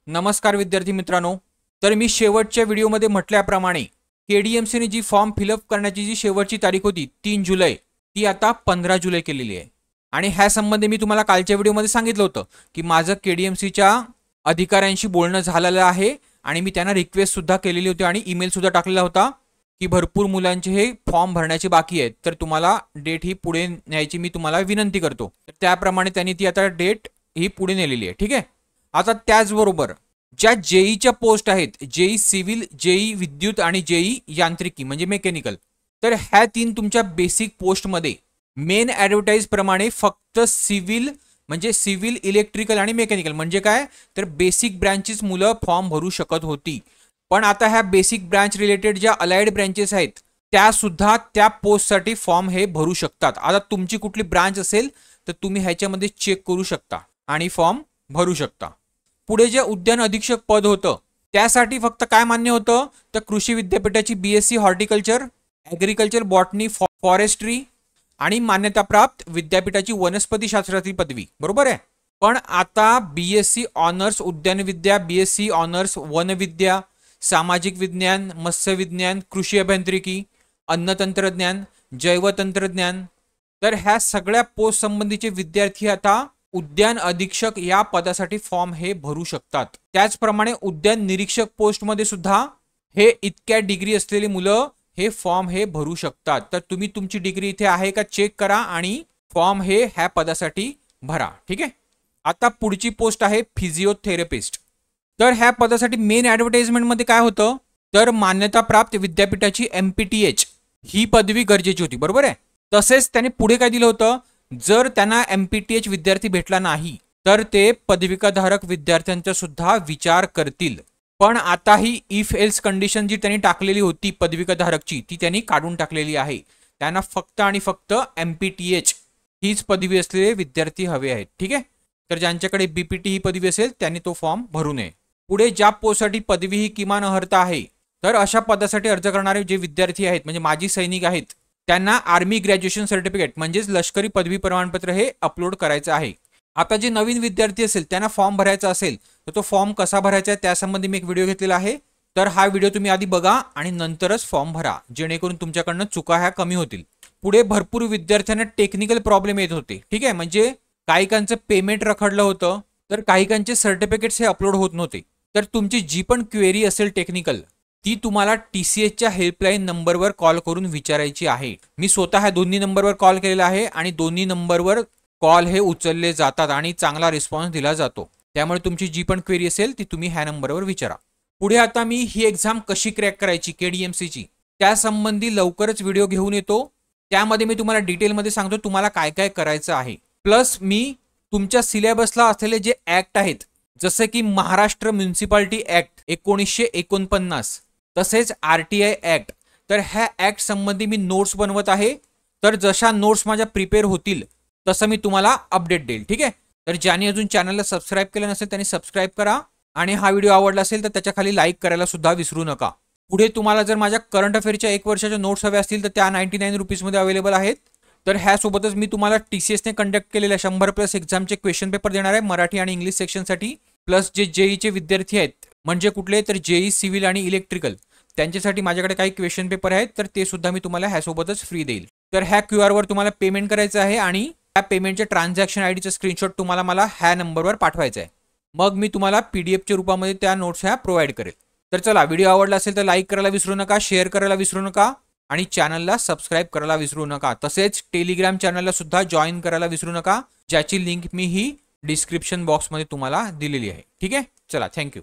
नमस्कार विद्यार्थी मित्रांनो। तर मी शेवटच्या व्हिडिओमध्ये म्हटल्याप्रमाणे केडीएमसीने जी फॉर्म फिलअप करण्याची जी शेवटची तारीख होती 3 जुलै ती आता 15 जुलै केलेली आहे। आणि ह्या संबंधी मी तुम्हाला कालच्या व्हिडिओमध्ये सांगितलं होतं की माझं केडीएमसीच्या अधिकाऱ्यांशी बोलणं झालेलं आहे आणि मी त्यांना रिक्वेस्ट सुद्धा केलेली होती आणि ईमेल सुद्धा टाकलेला होता की भरपूर मुलांचे हे फॉर्म भरण्याचे बाकी आहेत, तर तुम्हाला डेट ही पुढे न्यायची मी तुम्हाला विनंती करतो। त्याप्रमाणे त्यांनी ती आता डेट ही पुढे नेलेली आहे। ठीक आहे। आता त्याचबरोबर ज्या जेईच्या पोस्ट आहेत, जेई सिव्हिल, जेई विद्युत आणि जेई यांत्रिकी म्हणजे मेकॅनिकल, तर ह्या तीन तुमच्या बेसिक पोस्टमध्ये मेन ॲडव्हर्टाइज प्रमाणे फक्त सिव्हिल म्हणजे सिव्हिल, इलेक्ट्रिकल आणि मेकॅनिकल म्हणजे काय तर बेसिक ब्रँचेस मुलं फॉर्म भरू शकत होती। पण आता ह्या बेसिक ब्रँच रिलेटेड ज्या अलाइड ब्रँचेस आहेत त्या सुद्धा त्या पोस्टसाठी फॉर्म हे भरू शकतात। आता तुमची कुठली ब्रांच असेल तर तुम्ही ह्याच्यामध्ये चेक करू शकता आणि फॉर्म भरू शकता। पुढे जे उद्यान अधीक्षक पद होतं त्यासाठी फक्त काय मान्य होतं तर कृषी विद्यापीठाची BSc horticulture, agriculture, botany, forestry आणि मान्यताप्राप्त विद्यापीठाची वनस्पती शास्त्राची पदवी, बरोबर आहे। पण आता बीएससी ऑनर्स उद्यानविद्या, बीएससी ऑनर्स वनविद्या, सामाजिक विज्ञान, मत्स्य विज्ञान, कृषी अभियांत्रिकी, अन्न तंत्रज्ञान, जैव तंत्रज्ञान, तर ह्या सगळ्या पोस्ट संबंधीचे विद्यार्थी आता उद्यान अधीक्षक या पदासाठी फॉर्म हे भरू शकतात। त्याचप्रमाणे उद्यान निरीक्षक पोस्टमध्ये सुद्धा हे इतक्या डिग्री असलेली मुलं हे फॉर्म हे भरू शकतात। तर तुम्ही तुमची डिग्री इथे आहे का चेक करा आणि फॉर्म हे ह्या पदासाठी भरा। ठीक आहे। आता पुढची पोस्ट आहे फिजिओथेरपिस्ट। तर ह्या पदासाठी मेन ॲडव्हर्टाइजमेंटमध्ये काय होतं तर मान्यताप्राप्त विद्यापीठाची MPTH ही पदवी गरजेची होती, बरोबर आहे। तसेच त्याने पुढे काय दिलं होतं, जर त्यांना MPTH विद्यार्थी भेटला नाही तर ते पदविकाधारक विद्यार्थ्यांचा सुद्धा विचार करतील। पण आता ही इफ एल्स कंडिशन जी त्यांनी टाकलेली होती पदविकाधारकची ती त्यांनी काढून टाकलेली आहे। त्यांना फक्त आणि फक्त MPTH हीच पदवी असलेले विद्यार्थी हवे आहेत। ठीक आहे। तर ज्यांच्याकडे BPT ही पदवी असेल त्यांनी तो फॉर्म भरू नये। पुढे ज्या पोस्टसाठी पदवी ही किमान अर्हता आहे तर अशा पदासाठी अर्ज करणारे जे विद्यार्थी आहेत म्हणजे माजी सैनिक आहेत त्यांना आर्मी ग्रॅज्युएशन सर्टिफिकेट म्हणजेच लष्करी पदवी प्रमाणपत्र हे अपलोड करायचं आहे। आता जे नवीन विद्यार्थी असेल त्यांना फॉर्म भरायचा असेल तर तो फॉर्म कसा भरायचा आहे त्यासंबंधी मी एक व्हिडिओ घेतलेला आहे। तर हा व्हिडिओ तुम्ही आधी बघा आणि नंतरच फॉर्म भरा जेणेकरून तुमच्याकडनं चुका ह्या कमी होतील। पुढे भरपूर विद्यार्थ्यांना टेक्निकल प्रॉब्लेम येत होते। ठीक आहे। म्हणजे काहीकांचं पेमेंट रखडलं होतं तर काहीकांचे सर्टिफिकेट्स हे अपलोड होत नव्हते। तर तुमची जी पण क्वेरी असेल टेक्निकल ती तुम्हाला TCSच्या हेल्पलाईन नंबरवर कॉल करून विचारायची आहे। मी स्वतः ह्या दोन्ही नंबरवर कॉल केलेला आहे आणि दोन्ही नंबरवर कॉल हे उचलले जातात आणि चांगला रिस्पॉन्स दिला जातो। त्यामुळे तुमची जी पण क्वेरी असेल ती तुम्ही ह्या नंबरवर विचारा। पुढे आता मी ही एक्झाम कशी क्रॅक करायची केडीएमसीची त्यासंबंधी लवकरच व्हिडिओ घेऊन येतो। त्यामध्ये मी तुम्हाला डिटेलमध्ये सांगतो तुम्हाला काय काय करायचं आहे। प्लस मी तुमच्या सिलेबसला असलेले जे ऍक्ट आहेत जसे की महाराष्ट्र म्युनिसिपालिटी ऍक्ट 1949 तसेच RTI ऍक्ट, तर ह्या ऍक्ट संबंधी मी नोट्स बनवत आहे। तर जशा नोट्स माझ्या प्रिपेअर होतील तसं मी तुम्हाला अपडेट देईल। ठीक आहे। तर ज्यांनी अजून चॅनलला सबस्क्राईब केलं नसेल त्यांनी सबस्क्राईब करा आणि हा व्हिडिओ आवडला असेल तर त्याच्या खाली लाईक करायला सुद्धा विसरू नका। पुढे तुम्हाला जर माझ्या करंट अफेअरच्या 1 वर्षाच्या नोट्स हव्या असतील तर त्या 99 रुपीजमध्ये अवेलेबल आहेत। तर ह्यासोबतच मी तुम्हाला TCSने कंडक्ट केलेल्या 100+ एक्झामचे क्वेश्चन पेपर देणार आहे मराठी आणि इंग्लिश सेक्शनसाठी। प्लस जे जेईचे विद्यार्थी आहेत म्हणजे कुठले तर जेई सिव्हिल आणि इलेक्ट्रिकल त्यांच्यासाठी माझ्याकडे काही क्वेश्चन पेपर आहेत तर ते सुद्धा मी तुम्हाला ह्यासोबतच फ्री देईल। तर ह्या QR वर तुम्हाला पेमेंट करायचं आहे आणि त्या पेमेंटच्या ट्रान्झॅक्शन IDचा स्क्रीनशॉट तुम्हाला मला ह्या नंबरवर पाठवायचा आहे। मग मी तुम्हाला PDFच्या रूपामध्ये त्या नोट्स ह्या प्रोव्हाइड करेल। तर चला, व्हिडिओ आवडला असेल तर लाईक करायला विसरू नका, शेअर करायला विसरू नका आणि चॅनलला सबस्क्राईब करायला विसरू नका। तसेच टेलिग्राम चॅनलला सुद्धा जॉईन करायला विसरू नका ज्याची लिंक मी ही डिस्क्रिप्शन बॉक्समध्ये तुम्हाला दिलेली आहे। ठीक आहे। चला, थँक्यू।